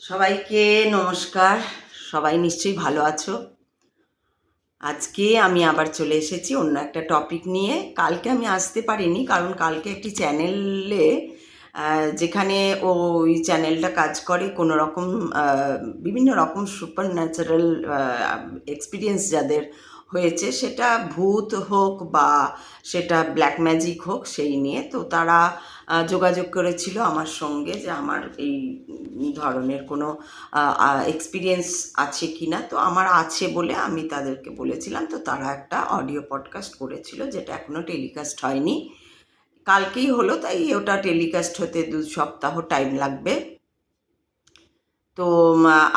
সবাইকে নমস্কার। সবাই নিশ্চয়ই ভালো আছো। আজকে আমি আবার চলে এসেছি অন্য একটা টপিক নিয়ে। কালকে আমি আসতে পারিনি, কারণ কালকে একটি চ্যানেলে যেখানে ওই চ্যানেলটা কাজ করে কোনো রকম বিভিন্ন রকম সুপার ন্যাচারাল এক্সপিরিয়েন্স যাদের হয়েছে, সেটা ভূত হোক বা সেটা ব্ল্যাক ম্যাজিক হোক, সেই নিয়ে তো তারা যোগাযোগ করেছিল আমার সঙ্গে যে আমার এই ধরনের কোনো এক্সপিরিয়েন্স আছে কি না। তো আমার আছে বলে আমি তাদেরকে বলেছিলাম, তো তারা একটা অডিও পডকাস্ট করেছিল, যেটা এখনও টেলিকাস্ট হয়নি। কালকেই হলো, তাই ওটা টেলিকাস্ট হতে 2 সপ্তাহ টাইম লাগবে। তো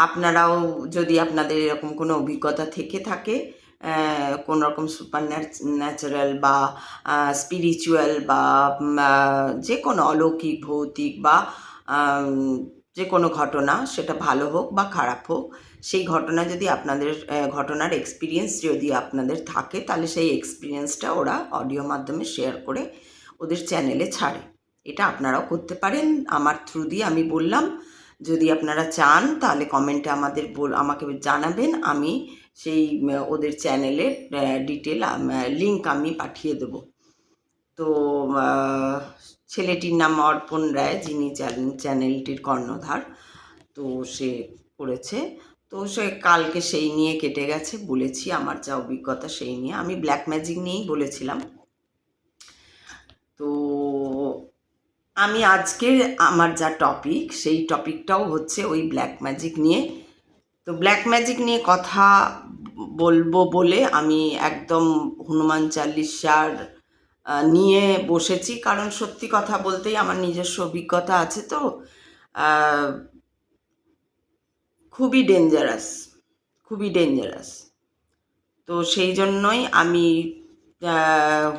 আপনারাও যদি আপনাদের এরকম কোনো অভিজ্ঞতা থেকে থাকে, কোনো রকম সুপার ন্যাচারাল বা স্পিরিচুয়াল বা যে কোনো অলৌকিক ভৌতিক বা যে কোনো ঘটনা, সেটা ভালো হোক বা খারাপ হোক, সেই ঘটনা যদি আপনাদের ঘটনার এক্সপিরিয়েন্স যদি আপনাদের থাকে, তাহলে সেই এক্সপিরিয়েন্সটা ওরা অডিও মাধ্যমে শেয়ার করে ওদের চ্যানেলে ছাড়ে। এটা আপনারাও করতে পারেন। আমার থ্রু দিয়ে আমি বললাম, যদি আপনারা চান তাহলে কমেন্টে আমাকে জানাবেন। আমি সেই ওদের চ্যানেলের ডিটেল লিঙ্ক আমি পাঠিয়ে দেবো। তো ছেলেটির নাম অর্পণ রায়, যিনি চ্যানেলটির কর্ণধার, তো সে করেছে। তো সে কালকে সেই নিয়ে কেটে গেছে, বলেছি আমার যা অভিজ্ঞতা সেই নিয়ে। আমি ব্ল্যাক ম্যাজিক নিয়েই বলেছিলাম। তো আমি আজকে আমার যা টপিক, সেই টপিকটাও হচ্ছে ওই ব্ল্যাক ম্যাজিক নিয়ে। তো ব্ল্যাক ম্যাজিক নিয়ে কথা বলবো বলে আমি একদম হনুমান চালিসার নিয়ে বসেছি, কারণ সত্যি কথা বলতেই আমার নিজস্ব অভিজ্ঞতা আছে। তো খুবই ডেঞ্জারাস, খুবই ডেঞ্জারাস। তো সেই জন্যই আমি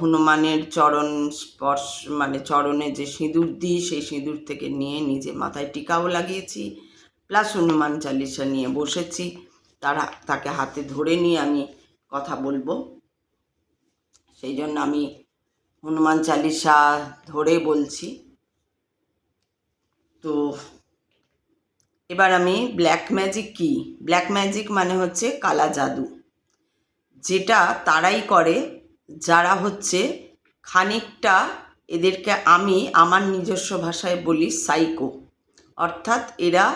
হনুমানের চরণ স্পর্শ, মানে চরণে যে সিঁদুর দিই, সেই সিঁদুর থেকে নিয়ে নিজে মাথায় টিকাও লাগিয়েছি, প্লাস হনুমান চালিসা নিয়ে বসেছি। তাকে হাতে ধরে নিয়ে আমি কথা বলবো, সেই জন্য আমি হনুমান চালিসা ধরে বলছি। তো এবার আমি ব্ল্যাক ম্যাজিক কি, ব্ল্যাক ম্যাজিক মানে হচ্ছে কালা জাদু, যেটা তারাই করে যারা হচ্ছে খানিকটা, এদেরকে আমি আমার নিজস্ব ভাষায় বলি সাইকো। অর্থাৎ এরা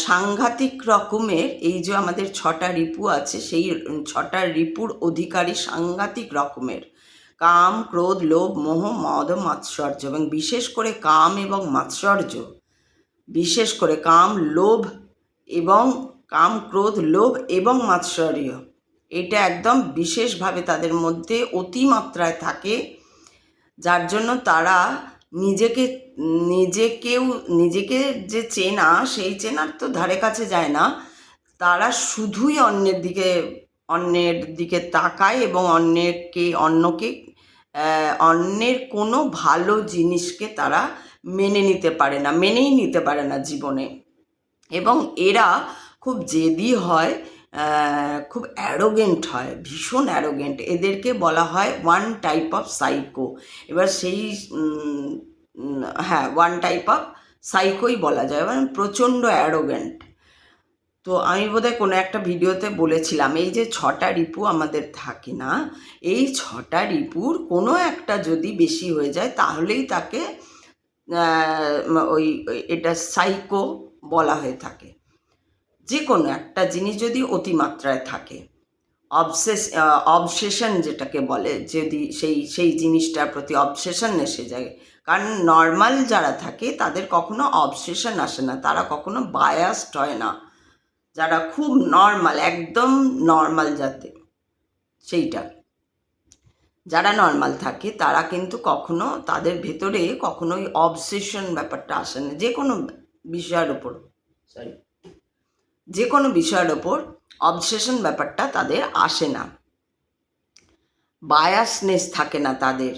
সাংঘাতিক রকমের, এই যে আমাদের 6টা রিপু আছে, সেই 6টা রিপুর অধিকারী সাংঘাতিক রকমের কাম, ক্রোধ, লোভ, মোহ, মদ, মাৎসর্য, এবং বিশেষ করে কাম এবং মাৎসর্য, বিশেষ করে কাম, লোভ এবং কাম, ক্রোধ, লোভ এবং মাৎসর্য, এটা একদম বিশেষভাবে তাদের মধ্যে অতিমাত্রায় থাকে, যার জন্য তারা নিজেকে যে চেনা, সেই চেনার তো ধারে কাছে যায় না। তারা শুধুই অন্যের দিকে তাকায় এবং অন্যের কোনো ভালো জিনিসকে তারা মেনেই নিতে পারে না জীবনে। এবং এরা খুব জেদি হয়, খুব অ্যারোগেন্ট হয়, ভীষণ অ্যারোগেন্ট। এদেরকে বলা হয় ওয়ান টাইপ অফ সাইকো। এবার সেই হ্যাঁ, ওয়ান টাইপ অফ সাইকোই বলা যায়, মানে প্রচণ্ড অ্যারোগেন্ট। তো আমি বোধহয় কোনো একটা ভিডিওতে বলেছিলাম, এই যে 6টা রিপু আমাদের থাকে না, এই 6টা রিপুর কোনো একটা যদি বেশি হয়ে যায়, তাহলেই তাকে এটা সাইকো বলা হয়ে থাকে। যে কোনো একটা জিনিস যদি অতিমাত্রায় থাকে, অবসেশন যেটাকে বলে, যদি সেই জিনিসটার প্রতি অবসেশন এসে যায়। কারণ নর্মাল যারা থাকে তাদের কখনো অবসেশন আসে না, তারা কখনো বায়াসড হয় না। যারা খুব নর্মাল, একদম নর্মাল জাতে, সেইটা যারা নর্মাল থাকে, তারা কিন্তু কখনো তাদের ভেতরে কখনোই অবসেশন ব্যাপারটা আসে না। যে কোনো বিষয়ের ওপর অবসেশন ব্যাপারটা তাদের আসে না, বায়াসনেস থাকে না তাদের।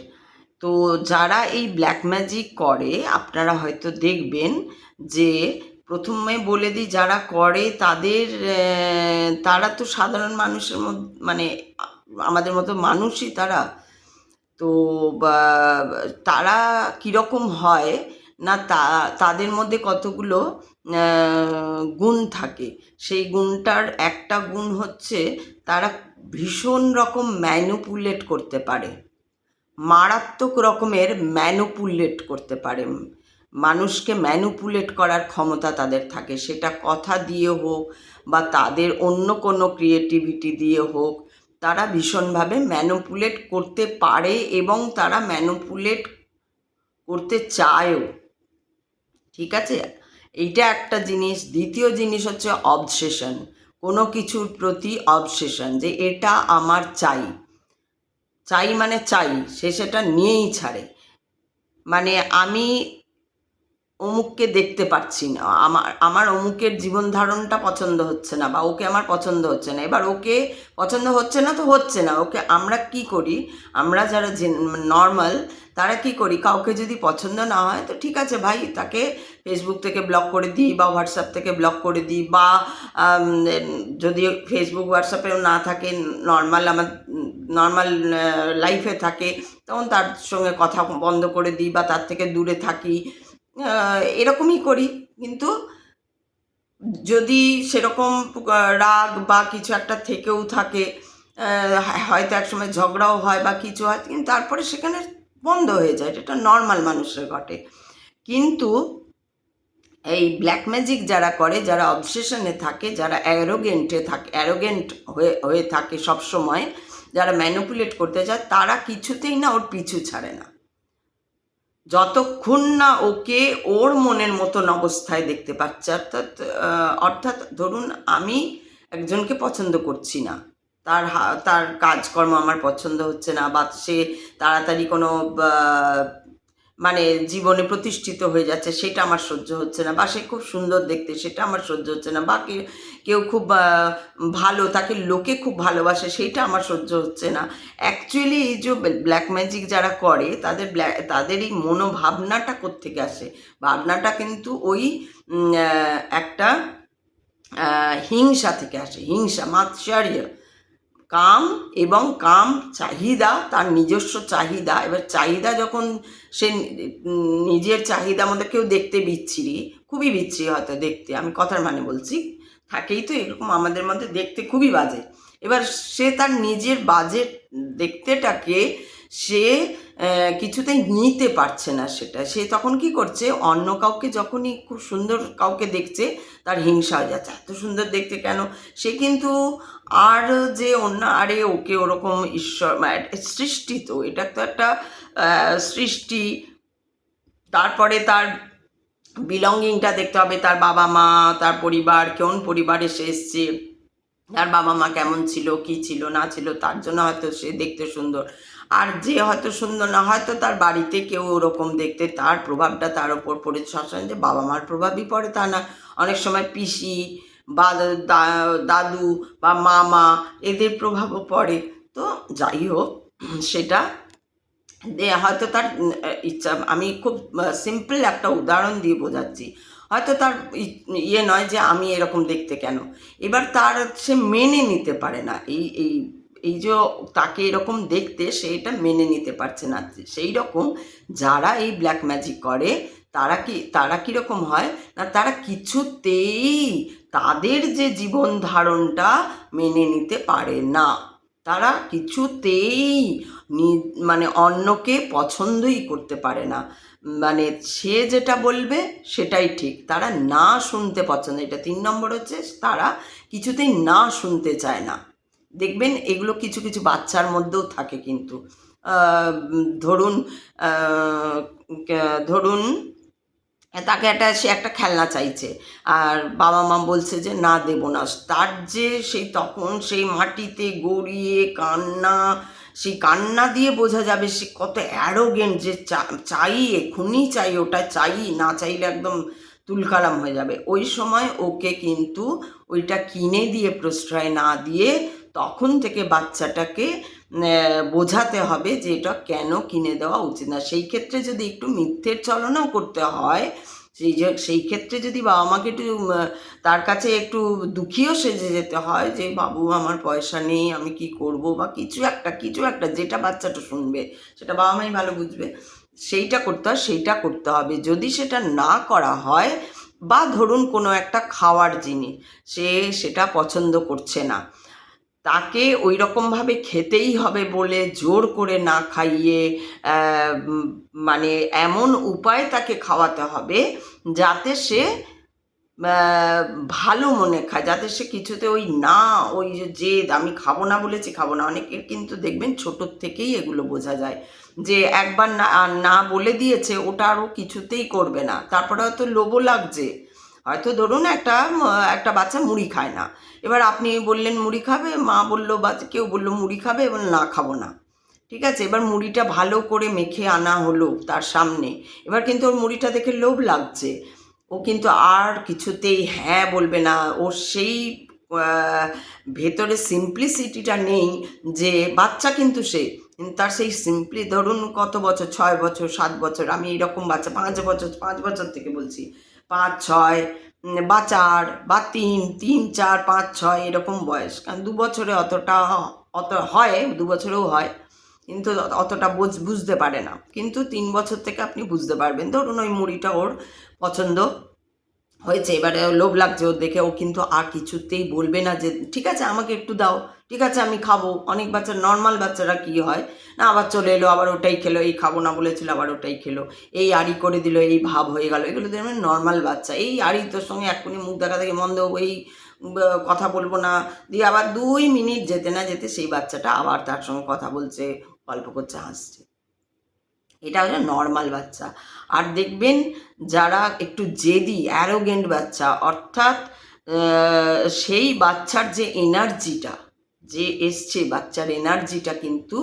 তো যারা এই ব্ল্যাক ম্যাজিক করে, আপনারা হয়তো দেখবেন যে, প্রথমে বলে দিই, যারা করে তারা তো সাধারণ মানুষের মানে আমাদের মতো মানুষই তারা। তো তারা কীরকম হয় না, তাদের মধ্যে কতগুলো গুণ থাকে। সেই গুণটার একটা গুণ হচ্ছে তারা ভীষণ রকম ম্যানিপুলেট করতে পারে, মারাত্মক রকমের ম্যানিপুলেট করতে পারে। মানুষকে ম্যানিপুলেট করার ক্ষমতা তাদের থাকে, সেটা কথা দিয়ে হোক বা তাদের অন্য কোনো ক্রিয়েটিভিটি দিয়ে হোক, তারা ভীষণভাবে ম্যানিপুলেট করতে পারে এবং তারা ম্যানিপুলেট করতে চায়ও। ঠিক আছে, এইটা একটা জিনিস। দ্বিতীয় জিনিস হচ্ছে অবসেশন, কোনো কিছুর প্রতি অবসেশন, যে এটা আমার চাই, চাই মানে চাই, সে সেটা নিয়েই ছাড়ে। মানে আমি অমুককে দেখতে পাচ্ছি না, আমার অমুকের জীবন ধারণটা পছন্দ হচ্ছে না, বা ওকে আমার পছন্দ হচ্ছে না। এবার ওকে পছন্দ হচ্ছে না তো হচ্ছে না, ওকে আমরা কি করি, আমরা যারা নর্মাল তারা কি করি, কাউকে যদি পছন্দ না হয় তো ঠিক আছে ভাই, তাকে ফেসবুক থেকে ব্লক করে দিই বা হোয়াটসঅ্যাপ থেকে ব্লক করে দিই, বা যদি ফেসবুক হোয়াটসঅ্যাপেও না থাকে, আমার নর্মাল লাইফে থাকে, তখন তার সঙ্গে কথা বন্ধ করে দিই বা তার থেকে দূরে থাকি, এরকমই করি। কিন্তু যদি সেরকম রাগ বা কিছু একটা থেকেও থাকে, হয়তো একসময় ঝগড়াও হয় বা কিছু হয়, কিন্তু তারপরে সেখানে বন্ধ হয়ে যায়, এটা নর্মাল মানুষের ঘটে। কিন্তু এই ব্ল্যাক ম্যাজিক যারা করে, যারা অবসেশনে থাকে, যারা অ্যারোগেন্ট হয়ে থাকে সবসময়, যারা ম্যানিপুলেট করতে চায়, তারা কিছুতেই না ওর পিছু ছাড়ে না, যতক্ষণ না ওকে ওর মনের মতন অবস্থায় দেখতে পাচ্ছে। অর্থাৎ ধরুন আমি একজনকে পছন্দ করছি না, তার কাজকর্ম আমার পছন্দ হচ্ছে না, বা সে তাড়াতাড়ি কোনো মানে জীবনে প্রতিষ্ঠিত হয়ে যাচ্ছে, সেটা আমার সহ্য হচ্ছে না, বা সে খুব সুন্দর দেখতে, সেটা আমার সহ্য হচ্ছে না, বা কেউ খুব ভালো, তাকে লোকে খুব ভালোবাসে, সেইটা আমার সহ্য হচ্ছে না। অ্যাকচুয়ালি এই যে ব্ল্যাক ম্যাজিক যারা করে, তাদের এই মনোভাবনাটা কোত্থেকে আসে? ভাবনাটা কিন্তু ওই একটা হিংসা থেকে আসে, হিংসা, মাৎসর্য, কাম এবং কাম চাহিদা, তার নিজস্ব চাহিদা। এবার চাহিদা যখন সে নিজের চাহিদা মধ্যে, কেউ দেখতে বিচ্ছিরি, খুবই বিচ্ছিরি হয়তো দেখতে, আমি কথার মানে বলছি, থাকেই তো এরকম আমাদের মধ্যে, দেখতে খুবই বাজে। এবার সে তার নিজের বাজে দেখতেটাকে সে কিছুতেই নিতে পারছে না, সেটা সে তখন কি করছে, অন্য কাউকে যখনই খুব সুন্দর কাউকে দেখছে, তার হিংসা হয়ে যাচ্ছে, এত সুন্দর দেখতে কেন, সে কিন্তু আর যে অন্য, আরে ওকে ওরকম ঈশ্বর সৃষ্টি, তো এটা তো একটা সৃষ্টি। তারপরে তার বিলঙ্গিংটা দেখতে হবে, তার বাবা মা, তার পরিবার, কোন পরিবারে সে এসছে, তার বাবা মা কেমন ছিল, কি ছিল না ছিল, তার জন্য হয়তো সে দেখতে সুন্দর। আর যে হয়তো সুন্দর না, হয়তো তার বাড়িতে কেউ ওরকম দেখতে, তার প্রভাবটা তার ওপর পড়েছে। সবসময় যে বাবা মার প্রভাবই পড়ে তা না, অনেক সময় পিসি বা দাদু বা মামা, এদের প্রভাবও পড়ে। তো যাই হোক, সেটা হয়তো তার ইচ্ছা, আমি খুব সিম্পল একটা উদাহরণ দিয়ে বোঝাচ্ছি, হয়তো তার ইয়ে নয় যে আমি এরকম দেখতে কেন, এবার তার সে মেনে নিতে পারে না, এই এই এই যে তাকে এরকম দেখতে, সে এটা মেনে নিতে পারছে না। সেই রকম যারা এই ব্ল্যাক ম্যাজিক করে, তারা কীরকম হয় না, তারা কিছুতেই তাদের যে জীবন ধারণটা মেনে নিতে পারে না, তারা কিছুতেই মানে অন্যকে পছন্দই করতে পারে না, মানে সে যেটা বলবে সেটাই ঠিক, তারা না শুনতে পছন্দ। এটা 3 নম্বর হচ্ছে, তারা কিছুতেই না শুনতে চায় না। দেখবেন এগুলো কিছু কিছু বাচ্চার মধ্যেও থাকে কিন্তু, ধরুন ধরুন তাকে সে একটা খেলনা চাইছে, আর বাবা মা বলছে যে না, দেবো না, তার যে তখন সেই মাটিতে গড়িয়ে কান্না, সেই কান্না দিয়ে বোঝা যাবে সে কত অ্যারোগেন্ট, যে চাই, এক্ষুনি চাই, ওটা চাই, না চাইলে একদম তুলকালাম হয়ে যাবে। ওই সময় ওকে কিন্তু ওইটা কিনে দিয়ে প্রশ্রয় না দিয়ে, তখন থেকে বাচ্চাটাকে বোঝাতে হবে যে এটা কেন কিনে দেওয়া উচিত না। সেই ক্ষেত্রে যদি একটু মিথ্যের চলনাও করতে হয়, সেই ক্ষেত্রে যদি বাবা মাকে একটু তার কাছে একটু দুঃখীও সেজে যেতে হয়, যে বাবু আমার পয়সা নেই, আমি কি করব, বা কিছু একটা যেটা বাচ্চাটা শুনবে, সেটা বাবা মাই ভালো বুঝবে, সেইটা করতে হবে। যদি সেটা না করা হয়, বা ধরুন কোনো একটা খাওয়ার জিনিস সেটা পছন্দ করছে না, তাকে ওই রকমভাবে খেতেই হবে বলে জোর করে না খাইয়ে মানে এমন উপায় তাকে খাওয়াতে হবে যাতে সে ভালো মনে খায়, যাতে সে কিছুতে ওই যে জেদ আমি খাবো না বলেছি খাবো না। অনেকের কিন্তু দেখবেন ছোটোর থেকেই এগুলো বোঝা যায় যে একবার না না বলে দিয়েছে ওটা আরও কিছুতেই করবে না, তারপরে হয়তো লোভও লাগছে। হয়তো ধরুন একটা বাচ্চা মুড়ি খায় না, এবার আপনি বললেন মুড়ি খাবে, মা বললো বা কেউ বললো মুড়ি খাবে, এবার না খাবো না, ঠিক আছে। এবার মুড়িটা ভালো করে মেখে আনা হলো তার সামনে, এবার কিন্তু ওর মুড়িটা দেখে লোভ লাগছে, ও কিন্তু আর কিছুতেই হ্যাঁ বলবে না। ওর সেই ভেতরে সিম্পলিসিটিটা নেই, যে বাচ্চা কিন্তু তার সেই ধরুন কত বছর, 6 বছর 7 বছর, আমি এইরকম বাচ্চা 5 বছর থেকে বলছি, 5 6 বা 4 বা 3 3 4 5 6 এরকম বয়স, কারণ 2 বছরে অত হয়, 2 বছরেও হয়, কিন্তু অতটা বুঝতে পারে না। কিন্তু 3 বছর থেকে আপনি বুঝতে পারবেন। ধরুন ওই মুড়িটা ওর পছন্দ হয়েছে, এবারে লোভ লাগছে ওর দেখে, ও কিন্তু আর কিছুতেই বলবে না যে ঠিক আছে আমাকে একটু দাও, ঠিক আছে আমি খাবো। অনেক বাচ্চা, নর্মাল বাচ্চারা কি হয় না, আবার চলে এলো, আবার ওটাই খেলো, এই খাবো না বলেছিল আবার ওটাই খেলো, এই আড়ি করে দিল, এই ভাব হয়ে গেল, এগুলো দেখবেন নর্মাল বাচ্চা। এই আড়ি তোর সঙ্গে এক্ষুনি মুখ দেখা থেকে মন্দ, এই কথা বলবো না, দিয়ে আবার 2 মিনিট যেতে না যেতে সেই বাচ্চাটা আবার তার সঙ্গে কথা বলছে, গল্প করছে, হাসছে। এটা হলো নর্মাল বাচ্চা। আর দেখবেন যারা একটু জেদি অ্যারোগেন্ট বাচ্চা, অর্থাৎ সেই বাচ্চার যে এনার্জিটা যে এসছে, বাচ্চার এনার্জিটা কিন্তু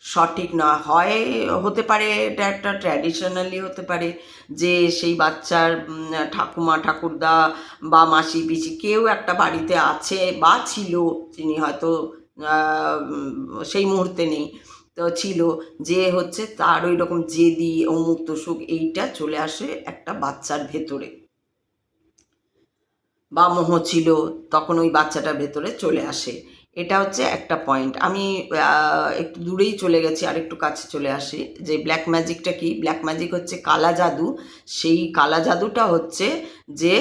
সঠিক না হয়, হতে পারে এটা একটা ট্র্যাডিশনালি হতে পারে যে সেই বাচ্চার ঠাকুমা ঠাকুরদা বা মাসি পিসি কেউ একটা বাড়িতে আছে বা ছিল, যিনি হয়তো সেই মুহূর্তে নেই, তো ছিল, যে হচ্ছে তার ওই রকম জেদি অমুক তসুক এইটা চলে আসে একটা বাচ্চার ভেতরে, বা মোহ ছিল তখন ওই বাচ্চাটার ভেতরে চলে আসে। এটা হচ্ছে একটা পয়েন্ট। আমি একটু দূরেই চলে গেছি, আর একটু কাছে চলে আসি, যে ব্ল্যাক ম্যাজিকটা কি। ব্ল্যাক ম্যাজিক হচ্ছে কালা জাদু। সেই কালা জাদুটা হচ্ছে যে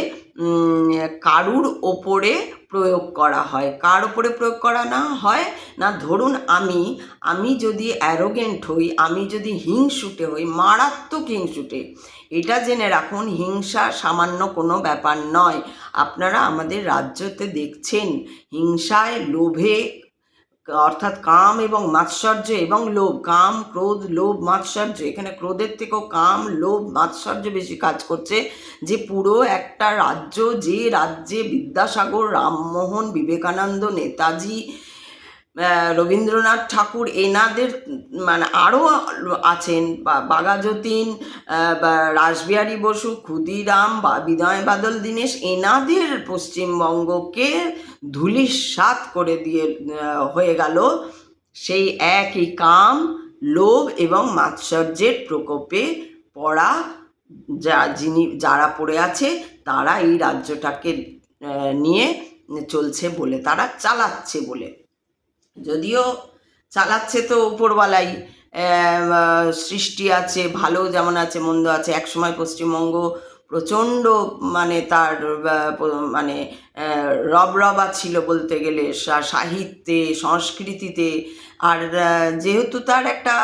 কারুর ওপরে প্রয়োগ করা হয়। কার ওপরে প্রয়োগ করা না হয় না, ধরুন আমি যদি অ্যারোগেন্ট হই, আমি যদি হিংসুটে হই, মারাত্মক হিংসুটে, এটা জেনে রাখুন হিংসা সামান্য কোনো ব্যাপার নয়। আপনারা আমাদের রাজ্যতে দেখছেন হিংসায়, লোভে, অর্থাৎ কাম এবং মাৎসর্য এবং লোভ, কাম ক্রোধ লোভ মাৎসর্য, এখানে ক্রোধের থেকেও কাম লোভ মাৎসর্য বেশি কাজ করছে। যে পুরো একটা রাজ্য, যে রাজ্যে বিদ্যাসাগর, রামমোহন, বিবেকানন্দ, নেতাজি, রবীন্দ্রনাথ ঠাকুর, এনাদের মানে আরও আছেন, বাঘাযতীন, বা রাসবিহারী বসু, ক্ষুদিরাম বা বিনয় বাদল দীনেশ, এনাদের পশ্চিমবঙ্গকে ধূলিসাৎ করে দিয়ে হয়ে গেল সেই একই কাম লোভ এবং মাৎসর্যের প্রকোপে পড়া যারা পড়ে আছে, তারা এই রাজ্যটাকে নিয়ে চলছে বলে, তারা চালাচ্ছে বলে। যদিও চালাচ্ছে তো উপরওয়ালাই, সৃষ্টি আছে, ভালো যেমন আছে মন্দ আছে। একসময় পশ্চিমবঙ্গ প্রচণ্ড মানে তার মানে রবরবা ছিল বলতে গেলে, সাহিত্যে সংস্কৃতিতে। আর যেহেতু তার একটা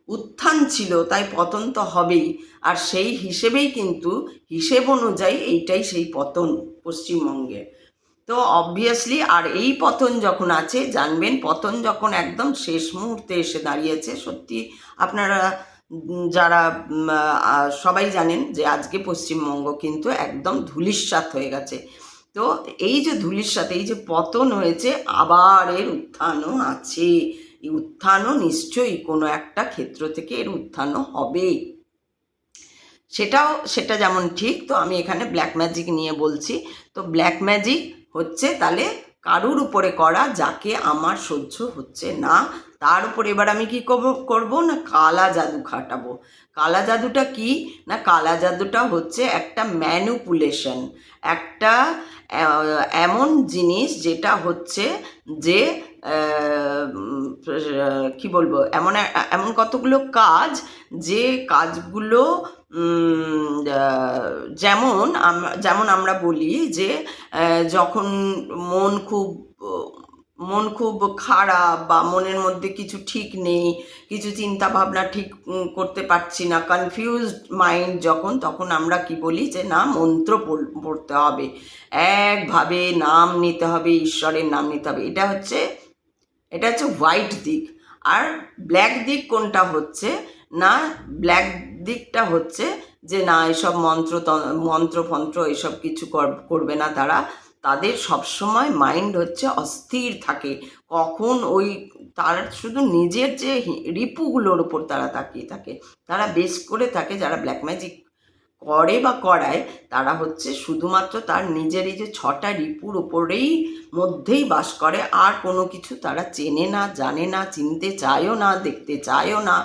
উত্থান ছিল, তাই পতন তো হবেই। আর সেই হিসেবেই কিন্তু হিসেব অনুযায়ী এইটাই সেই পতন পশ্চিমবঙ্গে। তো অবভিয়াসলি, আর এই পতন যখন আছে, জানবেন পতন যখন একদম শেষ মুহূর্তে এসে দাঁড়িয়েছে, সত্যি আপনারা যারা সবাই জানেন যে আজকে পশ্চিমবঙ্গ কিন্তু একদম ধূলিসাৎ হয়ে গেছে। তো এই যে ধূলিসাৎ, এই যে পতন হয়েছে, আবার এর উত্থানও আছে। এই উত্থানও নিশ্চয়ই কোনো একটা ক্ষেত্র থেকে এর উত্থানও হবে, সেটা যেমন ঠিক। তো আমি এখানে ব্ল্যাক ম্যাজিক নিয়ে বলছি। তো ব্ল্যাক ম্যাজিক হচ্ছে তাহলে কারুর উপরে করা, যাকে আমার সহ্য হচ্ছে না তার উপরে এবার আমি কি করব না, কালা জাদু খাটাবো। কালা জাদুটা কি না, কালা জাদুটা হচ্ছে একটা ম্যানুপুলেশন, একটা এমন জিনিস যেটা হচ্ছে যে কি বলবো, এমন কতগুলো কাজ, যে কাজগুলো যেমন আমরা বলি যে যখন মন খুব মন খুব খারাপ বা মনের মধ্যে কিছু ঠিক নেই, কিছু চিন্তা ভাবনা ঠিক করতে পারছি না, কনফিউজড মাইন্ড যখন, তখন আমরা কি বলি যে না, মন্ত্র পড়তে হবে, একভাবে নাম নিতে হবে, ঈশ্বরের নাম নিতে হবে। এটা হচ্ছে হোয়াইট দিক। আর ব্ল্যাক দিক কোনটা হচ্ছে না, ব্ল্যাক দিকটা হচ্ছে যে না, এসব মন্ত্রফন্ত্র এসব কিছু করবে না তারা। তাদের সবসময় মাইন্ড হচ্ছে অস্থির থাকে, কখন ওই তার শুধু নিজের যে রিপুগুলোর ওপর তারা তাকিয়ে থাকে। তারা বেশ করে থাকে, যারা ব্ল্যাক ম্যাজিক করে বা করায়, তারা হচ্ছে শুধুমাত্র তার নিজের এই যে 6টা রিপুর ওপরেই মধ্যেই বাস করে, আর কোনো কিছু তারা চেনে না, জানে না, চিনতে চায়ও না, দেখতে চায়ও না।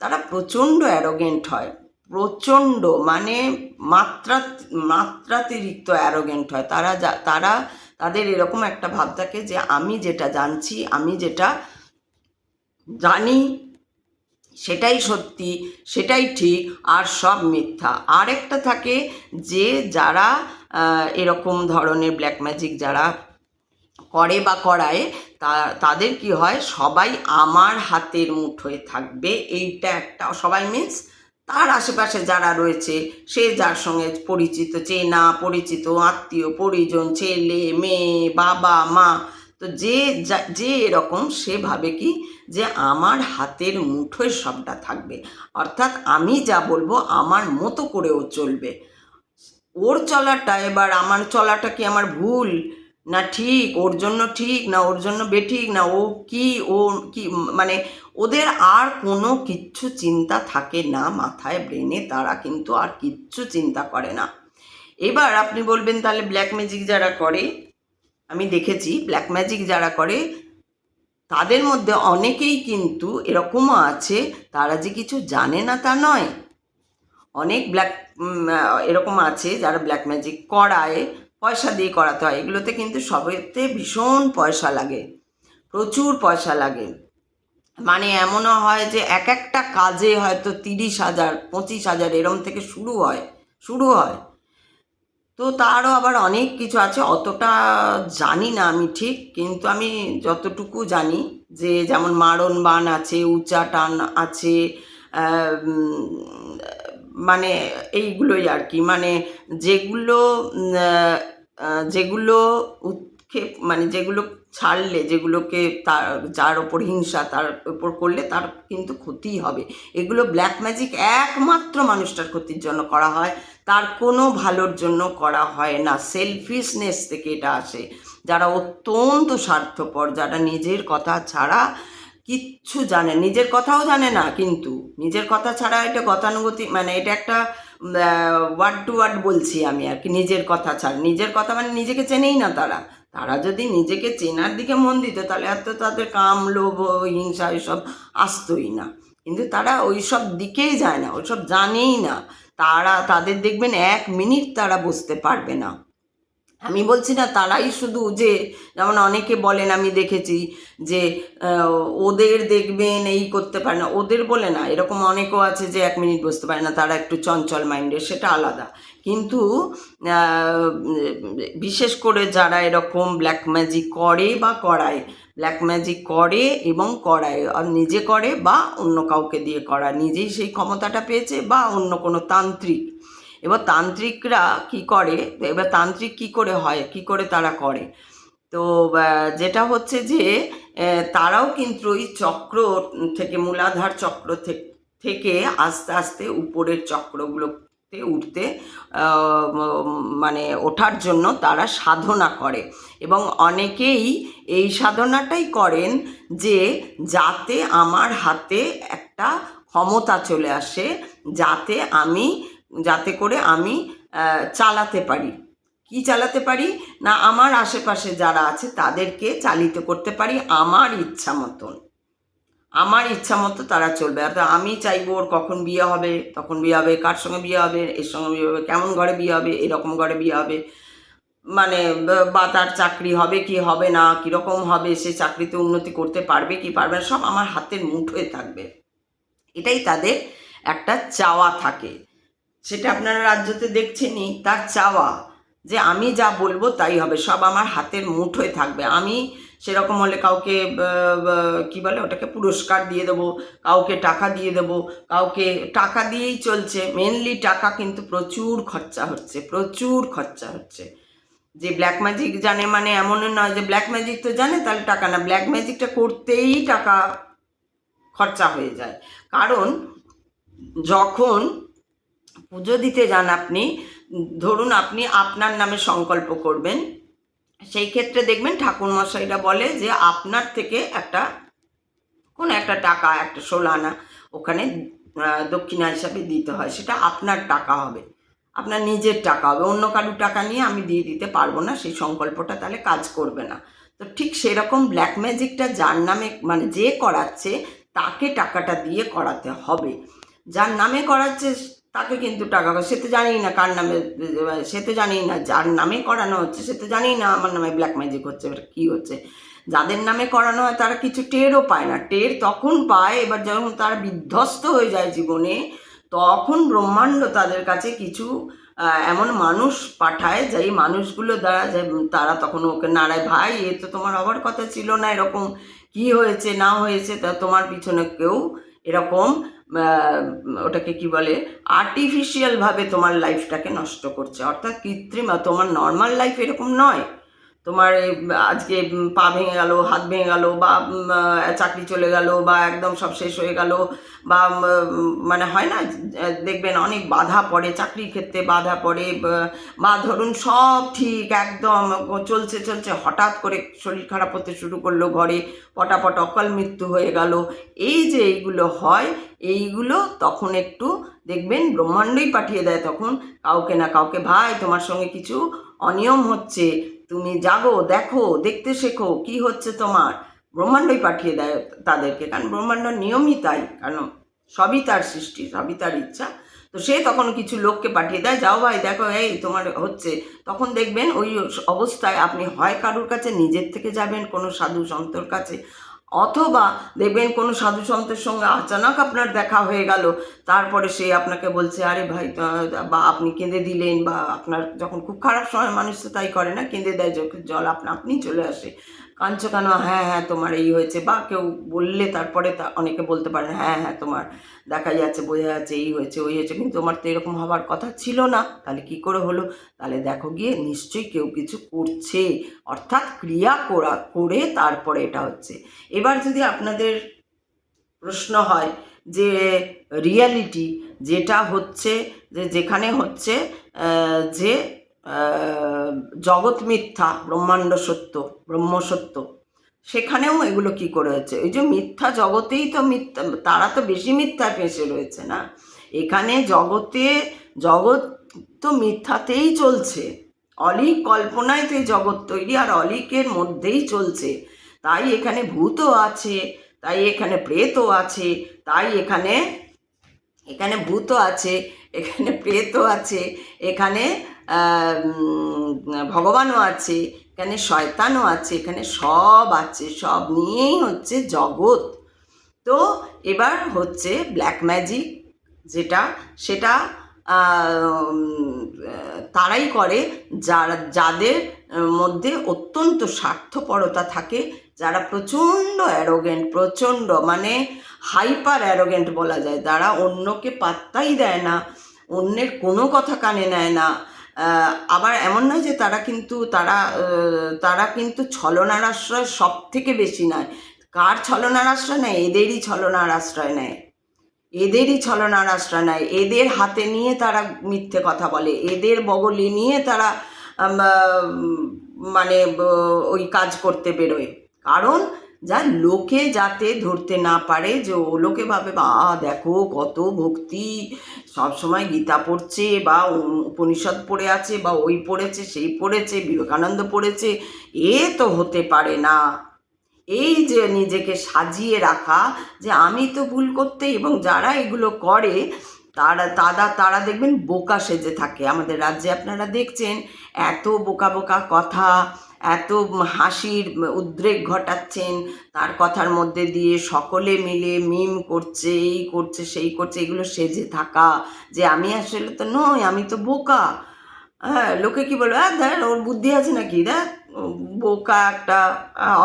তারা প্রচণ্ড অ্যারোগেন্ট হয়, প্রচণ্ড, মানে মাত্রাতিরিক্ত অ্যারোগেন্ট হয় তারা। তাদের এরকম একটা ভাব থাকে যে আমি যেটা জানছি, আমি যেটা জানি সেটাই সত্যি, সেটাই ঠিক, আর সব মিথ্যা। আর একটা থাকে যে যারা এরকম ধরনের ব্ল্যাক ম্যাজিক যারা করে বা করায়, তাদের কি হয়, সবাই আমার হাতের মুঠোয় থাকবে, এইটা একটা। সবাই মিন্স তার আশেপাশে যারা রয়েছে, সে যার সঙ্গে পরিচিত, চেনা পরিচিত, আত্মীয় পরিজন, ছেলে মেয়ে, বাবা মা, তো যে এরকম, সে ভাবে কি যে আমার হাতের মুঠোয় সবটা থাকবে, অর্থাৎ আমি যা বলবো আমার মতো করে ও চলবে। ওর চলাটা, এবার আমার চলাটা কি আমার ভুল না ঠিক, ওর জন্য ঠিক না ওর জন্য বেঠিক, না ও কি মানে ওদের আর কোনো কিচ্ছু চিন্তা থাকে না মাথায়, ব্রেনে তারা কিন্তু আর কিচ্ছু চিন্তা করে না। এবার আপনি বলবেন তাহলে ব্ল্যাক ম্যাজিক যারা করে, আমি দেখেছি ব্ল্যাক ম্যাজিক যারা করে তাদের মধ্যে অনেকেই কিন্তু এরকমও আছে, তারা যে কিছু জানে না তা নয়। অনেক এরকম আছে যারা ব্ল্যাক ম্যাজিক করায়, পয়সা দিয়ে করাতে হয়। এগুলোতে কিন্তু সবেতে ভীষণ পয়সা লাগে, প্রচুর পয়সা লাগে। মানে এমনও হয় যে এক একটা কাজে হয়তো 30,000 25,000 এরম থেকে শুরু হয়। তো তারও আবার অনেক কিছু আছে, অতটা জানি না আমি ঠিক, কিন্তু আমি যতটুকু জানি যে যেমন মারণ বান আছে, উঁচা টান আছে, মানে এইগুলোই আর কি, মানে যেগুলো যেগুলো উৎক্ষেপ, মানে যেগুলো ছাড়লে, যেগুলোকে তার যার ওপর হিংসা, তার ওপর করলে তার কিন্তু ক্ষতিই হবে। এগুলো ব্ল্যাক ম্যাজিক একমাত্র মানুষটার ক্ষতির জন্য করা হয়, তার কোনো ভালোর জন্য করা হয় না। সেলফিশনেস থেকে এটা আসে। যারা অত্যন্ত স্বার্থপর, যারা নিজের কথা ছাড়া কিচ্ছু জানে, নিজের কথাও জানে না, কিন্তু নিজের কথা ছাড়া, এটা গতানুগতিক, মানে এটা একটা ওয়ার্ড টু ওয়ার্ড বলছি আমি আর কি, নিজের কথা ছাড়া। নিজের কথা মানে নিজেকে চেনেই না তারা। তারা যদি নিজেকে চেনার দিকে মন দিত, তাহলে এত তাদের কাম, লোভ, হিংসা এসব আসতোই না। কিন্তু তারা ওই সব দিকেই যায় না, ওইসব জানেই না। তাদের দেখবেন 1 মিনিট তারা বসতে পারবে না। আমি বলছি না তারাই শুধু, যে যেমন অনেকে বলেন, আমি দেখেছি যে ওদের দেখবেন এই করতে পারে না, ওদের বলে না, এরকম অনেকেও আছে যে 1 মিনিট বসতে পারে না, তারা একটু চঞ্চল মাইন্ডের, সেটা আলাদা। কিন্তু বিশেষ করে যারা এরকম ব্ল্যাক ম্যাজিক করে বা করায়, ব্ল্যাক ম্যাজিক করে এবং করায়, আর নিজে করে বা অন্য কাউকে দিয়ে করায়, নিজেই সেই ক্ষমতাটা পেয়েছে, বা অন্য কোনো তান্ত্রিক। এবার তান্ত্রিকরা কি করে, এবার তান্ত্রিক কি করে হয়, কি করে তারা করে, তো যেটা হচ্ছে যে তারাও কিন্তু ওই চক্র থেকে, মূলাধার চক্র থেকে আস্তে আস্তে উপরের চক্রগুলোতে উঠতে, মানে ওঠার জন্য তারা সাধনা করে। এবং অনেকেই এই সাধনাটাই করেন যে যাতে আমার হাতে একটা ক্ষমতা চলে আসে, যাতে করে আমি চালাতে পারি। কি চালাতে পারি না, আমার আশেপাশে যারা আছে তাদেরকে চালিত করতে পারি আমার ইচ্ছা মতন। আমার ইচ্ছা মতো তারা চলবে। অর্থাৎ আমি চাইবো ওর কখন বিয়ে হবে, তখন বিয়ে হবে, কার সঙ্গে বিয়ে হবে, এর সঙ্গে বিয়ে হবে, কেমন ঘরে বিয়ে হবে, এরকম ঘরে বিয়ে হবে, মানে বা তার চাকরি হবে কি হবে না, কীরকম হবে, সে চাকরিতে উন্নতি করতে পারবে কি পারবে না, সব আমার হাতের মুঠোয় থাকবে। এটাই তাদের একটা চাওয়া থাকে। সেটা আপনারা রাজ্যতে দেখছেনই। তার চাওয়া যে আমি যা বলবো তাই হবে, সব আমার হাতের মুঠোয় থাকবে। আমি সেরকম হলে কাউকে কি বলে ওটাকে পুরস্কার দিয়ে দেবো, কাউকে টাকা দিয়ে দেবো, কাউকে টাকা দিয়েই চলছে। মেনলি টাকা, কিন্তু প্রচুর খরচা হচ্ছে, প্রচুর খরচা হচ্ছে। যে ব্ল্যাক ম্যাজিক জানে মানে এমন নয় যে ব্ল্যাক ম্যাজিক তো জানে তাহলে টাকা না, ব্ল্যাক ম্যাজিকটা করতেই টাকা খরচা হয়ে যায়। কারণ যখন পুজো দিতে যান আপনি, ধরুন আপনি আপনার নামে সংকল্প করবেন, সেই ক্ষেত্রে দেখবেন ঠাকুরমশাইরা বলে যে আপনার থেকে কোনো একটা টাকা, একটা 16 আনা ওখানে দক্ষিণা হিসাবে দিতে হয়। সেটা আপনার টাকা হবে, আপনার নিজের টাকা হবে, অন্য কারুর টাকা নিয়ে আমি দিয়ে দিতে পারবো না, সেই সংকল্পটা তাহলে কাজ করবে না। তো ঠিক সেরকম ব্ল্যাক ম্যাজিকটা যার নামে মানে যে করাচ্ছে তাকে টাকাটা দিয়ে করাতে হবে। যার নামে করাচ্ছে তাকে কিন্তু টাকা, সে তো জানেই না কার নামে, সে তো জানেই না যার নামে করানো হচ্ছে, সে তো জানেই না আমার নামে ব্ল্যাক ম্যাজিক হচ্ছে, এবার কী হচ্ছে। যাদের নামে করানো হয় তারা কিছু টেরও পায় না, টের তখন পায় এবার যখন তারা বিধ্বস্ত হয়ে যায় জীবনে, তখন ব্রহ্মাণ্ড তাদের কাছে কিছু এমন মানুষ পাঠায়, যেই মানুষগুলো দ্বারা তারা তখন ওকে নাড়ায়, ভাই এ তো তোমার হওয়ার কথা ছিল না, এরকম কি হয়েছে না হয়েছে, তা তোমার পিছনে কেউ এরকম ওটাকে কি বলে আর্টিফিশিয়ালভাবে তোমার লাইফটাকে নষ্ট করছে, অর্থাৎ কৃত্রিম। তোমার নর্মাল লাইফ এরকম নয়। তোমার আজকে পা ভেঙে গেল, হাত ভেঙে গেল, বা চাকরি চলে গেল, বা একদম সব শেষ হয়ে গেল, বা মানে হয় না, দেখবেন অনেক বাধা পড়ে, চাকরির ক্ষেত্রে বাধা পড়ে, বা ধরুন সব ঠিক একদম চলছে চলছে, হঠাৎ করে শরীর খারাপ হতে শুরু করলো, ঘরে পটাপট অকাল মৃত্যু হয়ে গেল। এই যে এইগুলো হয়, এইগুলো তখন একটু দেখবেন ব্রহ্মাণ্ডই পাঠিয়ে দেয় তখন কাউকে না কাউকে, ভাই তোমার সঙ্গে কিছু অনিয়ম হচ্ছে, তুমি জাগো, দেখো, দেখতে শেখো কি হচ্ছে তোমার। ব্রহ্মাণ্ডই পাঠিয়ে দেয় তাদেরকে, কারণ ব্রহ্মাণ্ড নিয়মই তাই, কারণ সবই তার সৃষ্টি, সবই তার ইচ্ছা। তো সে তখন কিছু লোককে পাঠিয়ে দেয়, যাও ভাই দেখো এই তোমার হচ্ছে। তখন দেখবেন ওই অবস্থায় আপনি হয় কারুর কাছে নিজের থেকে যাবেন, কোনো সাধু সন্তর কাছে, অথবা দেখবেন কোনো সাধু সন্তের সঙ্গে আচানক আপনার দেখা হয়ে গেল, তারপরে সে আপনাকে বলছে আরে ভাই, বা আপনি কেঁদে দিলেন, বা আপনার যখন খুব খারাপ সময় মানুষ তো তাই করে না, কেঁদে দেয়, চোখের জল আপনি চলে আসে, কাঁদছো কেন, হ্যাঁ হ্যাঁ তোমার এই হয়েছে, বা কেউ বললে তারপরে অনেকে বলতে পারেন হ্যাঁ হ্যাঁ তোমার দেখা যাচ্ছে, বোঝা যাচ্ছে এই হয়েছে ওই হয়েছে, কিন্তু তোমার তো এরকম হওয়ার কথা ছিল না, তাহলে কি করে হলো। তাহলে দেখো গিয়ে নিশ্চয়ই কেউ কিছু করছে, অর্থাৎ ক্রিয়া করে তারপরে এটা হচ্ছে। এবার যদি আপনাদের প্রশ্ন হয় যে রিয়ালিটি যেটা হচ্ছে, যেখানে হচ্ছে যে জগৎ মিথ্যা, ব্রহ্মাণ্ড সত্য, ব্রহ্ম সত্য, সেখানেও এগুলো কি করে হচ্ছে। এই যে মিথ্যা জগতেই তো মিথ্যা, তারা তো বেশি মিথ্যা ফেঁসে রয়েছে না, এখানে জগৎ তো মিথ্যাতেই চলছে, অলিক কল্পনায় তো এই জগৎ তৈরি, আর অলিকের মধ্যেই চলছে। তাই এখানে ভূতও আছে, তাই এখানে প্রেতও আছে, তাই এখানে ভূতও আছে, এখানে প্রেতও আছে, এখানে ভগবানও আছে, এখানে শয়তানও আছে, এখানে সব আছে, সব নিয়েই হচ্ছে জগৎ। তো এবার হচ্ছে ব্ল্যাক ম্যাজিক সেটা তারাই করে যাদের মধ্যে অত্যন্ত স্বার্থপরতা থাকে, যারা প্রচণ্ড অ্যারোগেন্ট, প্রচণ্ড মানে হাইপার অ্যারোগেন্ট বলা যায়, যারা অন্যকে পাত্তাই দেয় না, অন্যের কোনো কথা কানে নেয় না। আবার এমন নয় যে তারা কিন্তু ছলনার আশ্রয় সব থেকে বেশি নেয়। কার ছলনার আশ্রয় নেয়? এদেরই ছলনার আশ্রয় নেয়, এদের হাতে নিয়ে তারা মিথ্যে কথা বলে, এদের বগলে নিয়ে তারা মানে ওই কাজ করতে বেরোয়। কারণ লোকে যাতে ধরতে না পারে, যে ও লোকে ভাবে বা দেখো কত ভক্তি, সবসময় গীতা পড়ছে, বা উপনিষদ পড়ে আছে, বা ওই পড়েছে সেই পড়েছে, বিবেকানন্দ পড়েছে, এ তো হতে পারে না। এই যে নিজেকে সাজিয়ে রাখা যে আমি তো ভুল করতে, এবং যারা এগুলো করে তারা দেখবেন বোকা সেজে থাকে। আমাদের রাজ্যে আপনারা দেখছেন এত বোকা বোকা কথা, এত হাসির উদ্রেক ঘটাচ্ছেন, তার কথার মধ্যে দিয়ে সকলে মিলে মিম করছে, এই করছে সেই করছে, এগুলো সেজে থাকা, যে আমি আসলে তো নই, আমি তো বোকা। হ্যাঁ, লোকে কি বলবে, হ্যাঁ দেখ ওর বুদ্ধি আছে নাকি, দেখ বোকা একটা,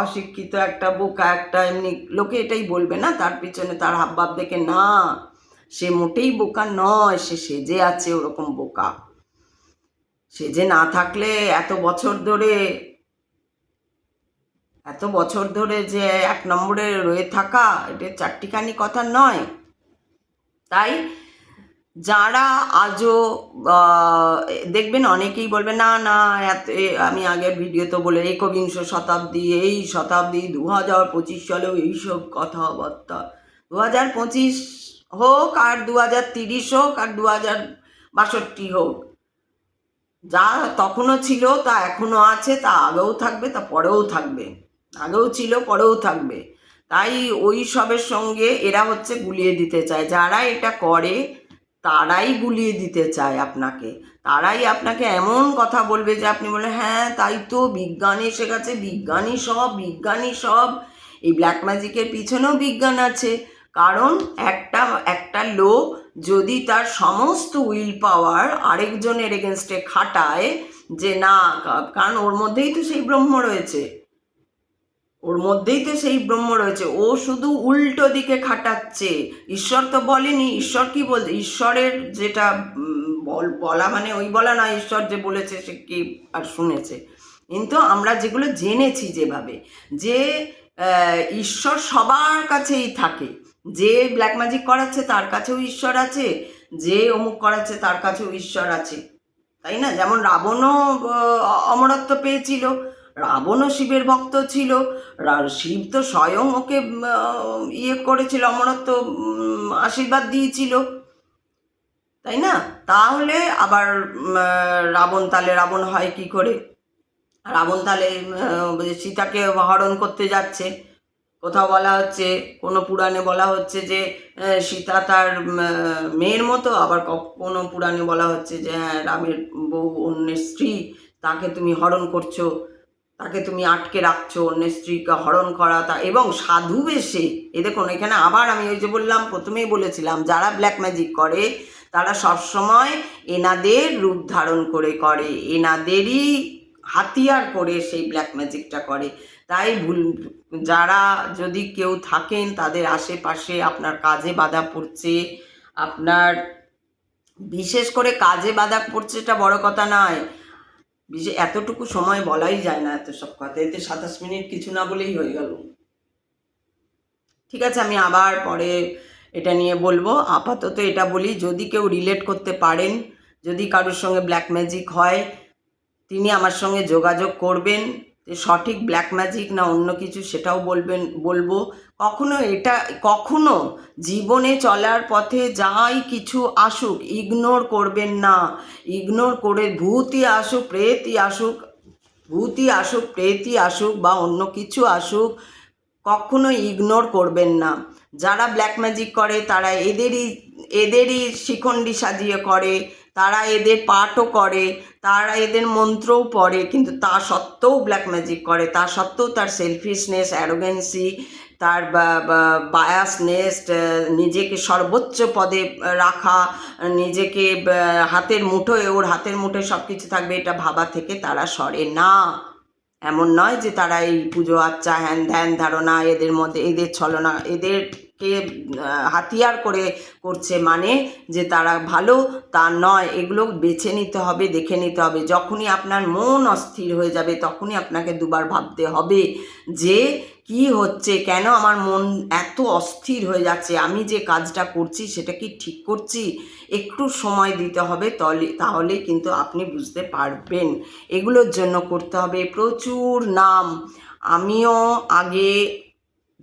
অশিক্ষিত একটা, বোকা একটা, এমনি লোকে এটাই বলবে না, তার পিছনে তার হাবভাব দেখে, না সে মোটেই বোকা নয়, সে সেজে আছে ওরকম বোকা। সেজে না থাকলে এত বছর ধরে যে 1 নম্বরে রয়ে থাকা, এটা চারটিখানি কথা নয়। তাই যারা আজও দেখবেন অনেকেই বলবে, না না আমি আগের ভিডিওতে বলে একবিংশ শতাব্দী, এই শতাব্দী 2025 সালেও এইসব কথাবার্তা, 2025 হোক আর 2030 হোক আর 2062 হোক, যা তখনও ছিল তা এখনও আছে, তা আগেও থাকবে, তা পরেও থাকবে, আগেও ছিল পরেও থাকবে। তাই ওই সবের সঙ্গে এরা হচ্ছে গুলিয়ে দিতে চায়, যারা এটা করে তারাই গুলিয়ে দিতে চায় আপনাকে, তারাই আপনাকে এমন কথা বলবে যে আপনি বলে, হ্যাঁ তাই তো, বিজ্ঞান এসে গেছে, বিজ্ঞানী সব। এই ব্ল্যাক ম্যাজিকের পিছনেও বিজ্ঞান আছে, কারণ একটা লোক যদি তার সমস্ত উইল পাওয়ার আরেকজনের এগেনস্টে খাটায়, যে না, কারণ ওর মধ্যেই তো সেই ব্রহ্ম রয়েছে, ও শুধু উল্টো দিকে খাটাচ্ছে। ঈশ্বর তো বলেনি, ঈশ্বর কি বলছে, ঈশ্বরের যেটা বলা মানে ওই বলা না, ঈশ্বর যে বলেছে সে কি আর শুনেছে, কিন্তু আমরা যেগুলো জেনেছি যেভাবে, যে ঈশ্বর সবার কাছেই থাকে, যে ব্ল্যাক ম্যাজিক করাচ্ছে তার কাছেও ঈশ্বর আছে, যে অমুক করাচ্ছে তার কাছেও ঈশ্বর আছে, তাই না? যেমন রাবণও অমরত্ব পেয়েছিল, রাবণও শিবের ভক্ত ছিল, শিব তো স্বয়ং ওকে ইয়ে করেছিল, অমরত্ব আশীর্বাদ দিয়েছিল, তাই না? তাহলে আবার রাবণ হয় কি করে? রাবণ তাহলে সীতাকে হরণ করতে যাচ্ছে, কোথাও বলা হচ্ছে, কোনো পুরাণে বলা হচ্ছে যে সীতা তার মেয়ের মতো, আবার কোনো পুরাণে বলা হচ্ছে যে হ্যাঁ রামের বউ অন্যের স্ত্রী, তাকে তুমি হরণ করছো, তাকে তুমি আটকে রাখছো, অন্যের স্ত্রীকে হরণ করা, তা এবং সাধু বেশে। এ দেখুন এখানে আবার আমি ওই যে বললাম, প্রথমেই বলেছিলাম, যারা ব্ল্যাক ম্যাজিক করে তারা সবসময় এনাদের রূপ ধারণ করে এনাদেরই হাতিয়ার করে সেই ব্ল্যাক ম্যাজিকটা করে। তাই যারা যদি কেউ থাকেন তাদের আশেপাশে, আপনার কাজে বাধা পড়ছে, আপনার বিশেষ করে কাজে বাধা পড়ছে, এটা বড় কথা নয়, এতটুকু সময় বলাই যায় না এত সব কথা, এতে 27 মিনিট কিছু না বলেই হয়ে গেল। ঠিক আছে, আমি আবার পরে এটা নিয়ে বলবো, আপাতত এটা বলি, যদি কেউ রিলেট করতে পারেন, যদি কারোর সঙ্গে ব্ল্যাক ম্যাজিক হয়, তিনি আমার সঙ্গে যোগাযোগ করবেন, সঠিক ব্ল্যাক ম্যাজিক না অন্য কিছু সেটাও বলবো। কখনো জীবনে চলার পথে যাই কিছু আসুক ইগনোর করবেন না, ইগনোর করে ভূতই আসুক প্রেতই আসুক বা অন্য কিছু আসুক, কখনো ইগনোর করবেন না। যারা ব্ল্যাক ম্যাজিক করে তারা এদেরই শিখণ্ডী সাজিয়ে করে, তারা এদের পাঠও করে, তারা এদের মন্ত্রও পড়ে, কিন্তু তা সত্ত্বেও ব্ল্যাক ম্যাজিক করে, তা সত্ত্বেও তার সেলফিশনেস, অ্যারোগেন্সি, তার বায়াসনেস, নিজেকে সর্বোচ্চ পদে রাখা, নিজেকে ওর হাতের মুঠোয় সব কিছু থাকবে, এটা ভাবা থেকে তারা সরে না। এমন নয় যে তারা এই পুজো আচ্চা হ্যান ধ্যান ধারণা এদের মধ্যে, এদের ছলনা, এদেরকে হাতিয়ার করে করছে মানে যে তারা ভালো, তা নয়। এগুলো বেছে নিতে হবে, দেখে নিতে হবে। যখনই আপনার মন অস্থির হয়ে যাবে তখনই আপনাকে দুবার ভাবতে হবে যে কি হচ্ছে, কেন আমার মন এত অস্থির হয়ে যাচ্ছে, আমি যে কাজটা করছি সেটা কি ঠিক করছি? একটু সময় দিতে হবে, তাহলে কিন্তু আপনি বুঝতে পারবেন। এগুলোর জন্য করতে হবে প্রচুর নাম। আমিও আগে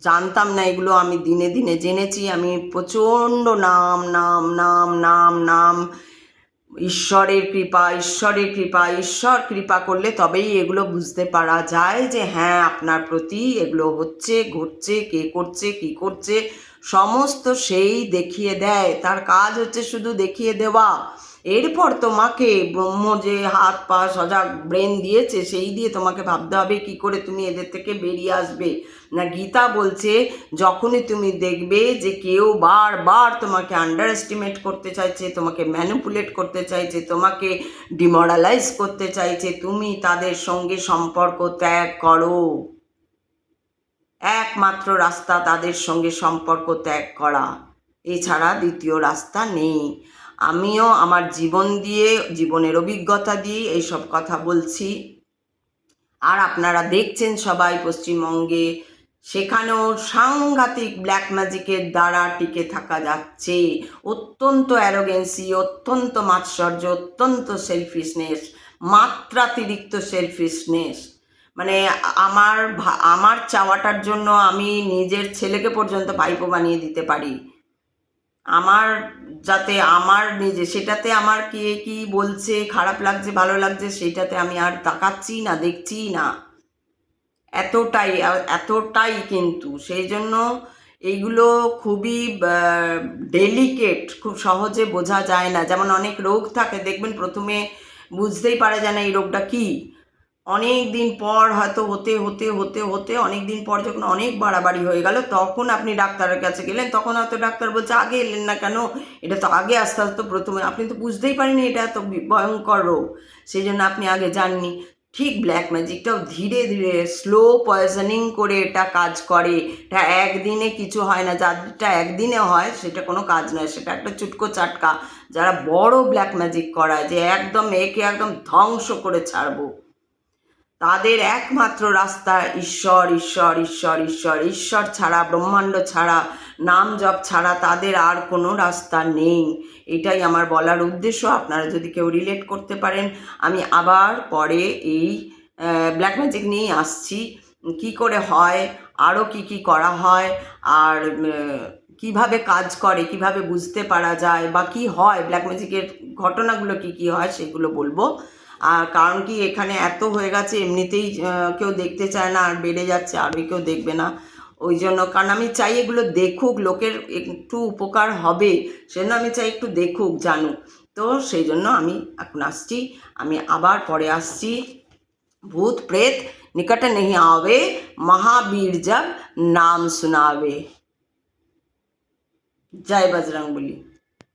জানতাম না এগুলো, আমি দিনে দিনে জেনেছি। আমি প্রচণ্ড নাম নাম নাম নাম নাম ঈশ্বর কৃপা করলে তবেই এগুলো বুঝতে পারা যায় যে হ্যাঁ আপনার প্রতি এগুলো ঘটছে, কে করছে, কি করছে, সমস্ত সেই দেখিয়ে দেয়। তার কাজ হচ্ছে শুধু দেখিয়ে দেওয়া। এরপর তোমাকে ব্রহ্ম যে হাত পা সজাগ ব্রেন দিয়েছে সেই দিয়ে তোমাকে ভাবতে হবে কি করে তুমি এদের থেকে বেরিয়ে আসবে। না, গীতা বলছে যখনই তুমি দেখবে যে কেউ বারবার তোমাকে আন্ডার এস্টিমেট করতে চাইছে, তোমাকে ম্যানিপুলেট করতে চাইছে, তোমাকে ডিমোরালাইজ করতে চাইছে, তুমি তাদের সঙ্গে সম্পর্ক ত্যাগ করো। একমাত্র রাস্তা তাদের সঙ্গে সম্পর্ক ত্যাগ করা, এছাড়া দ্বিতীয় রাস্তা নেই। আমিও আমার জীবন দিয়ে, জীবনের অভিজ্ঞতা দিয়ে এইসব কথা বলছি। আর আপনারা দেখছেন সবাই পশ্চিমবঙ্গে, সেখানেও সাংঘাতিক ব্ল্যাক ম্যাজিকের দ্বারা টিকে থাকা যাচ্ছে। অত্যন্ত অ্যারোগেন্সি, অত্যন্ত মাৎসর্য, অত্যন্ত সেলফিশনেস, মাত্রাতিরিক্ত সেলফিশনেস। মানে আমার চাওয়াটার জন্য আমি নিজের ছেলেকে পর্যন্ত ভাইপো বানিয়ে দিতে পারি। আমার যাতে আমার নিজে সেটাতে আমার কে কি বলছে, খারাপ লাগছে ভালো লাগছে, সেটাতে আমি আর তাকাচ্ছি না, দেখছি না। এতটাই কিন্তু সেই জন্য এইগুলো খুবই ডেলিকেট, খুব সহজে বোঝা যায় না। যেমন অনেক রোগ থাকে, দেখবেন প্রথমে বুঝতেই পারা যায় না এই রোগটা কী। অনেক দিন পর হয়তো হতে হতে হতে হতে অনেক দিন পর যখন অনেক বাড়াবাড়ি হয়ে গেল, তখন আপনি ডাক্তারের কাছে গেলেন, তখন হয়তো ডাক্তার বলছে আগে এলেন না কেন, এটা তো আগে আসতে হতো প্রথমে, আপনি তো বুঝতেই পারেনি এটা এত ভয়ঙ্কর রোগ, সেই জন্য আপনি আগে যাননি। ঠিক ব্ল্যাক ম্যাজিকটাও ধীরে ধীরে স্লো পয়জনিং করে এটা কাজ করে। এটা একদিনে কিছু হয় না, যাদেরটা একদিনে হয় সেটা কোনো কাজ নয়, সেটা একটা চুটকো চাটকা। যারা বড় ব্ল্যাক ম্যাজিক করায় যে একদম একে একদম ধ্বংস করে ছাড়বো, তাদের একমাত্র রাস্তা ঈশ্বর, ঈশ্বর, ঈশ্বর, ঈশ্বর, ঈশ্বর ছাড়া, ব্রহ্মাণ্ড ছাড়া, নাম জপ ছাড়া তাদের আর কোনো রাস্তা নেই। এটাই আমার বলার উদ্দেশ্য। আপনারা যদি কেউ রিলেট করতে পারেন, আমি আবার পরে এই ব্ল্যাক ম্যাজিক নিয়েই আসছি। কি করে হয়, আরও কি কি করা হয়, আর কিভাবে কাজ করে, কিভাবে বুঝতে পারা যায়, বা কি হয় ব্ল্যাক ম্যাজিকের ঘটনাগুলো কি কি হয় সেগুলো বলবো। আর কারণ কি এখানে এত হয়ে গেছে, এমনিতেই কেউ দেখতে চায় না, আর বেড়ে যাচ্ছে, আরও কেউ দেখবে না। ওই জন্য, কারণ আমি চাই এগুলো দেখুক, লোকের একটু উপকার হবে, সেজন্য আমি চাই একটু দেখুক, জানুক। তো সেই জন্য আমি এখন আসছি, আমি আবার পরে আসছি। ভূত প্রেত নিকট नहीं आवे, महावीर जब नाम सुनावे। जय बजरंगबली।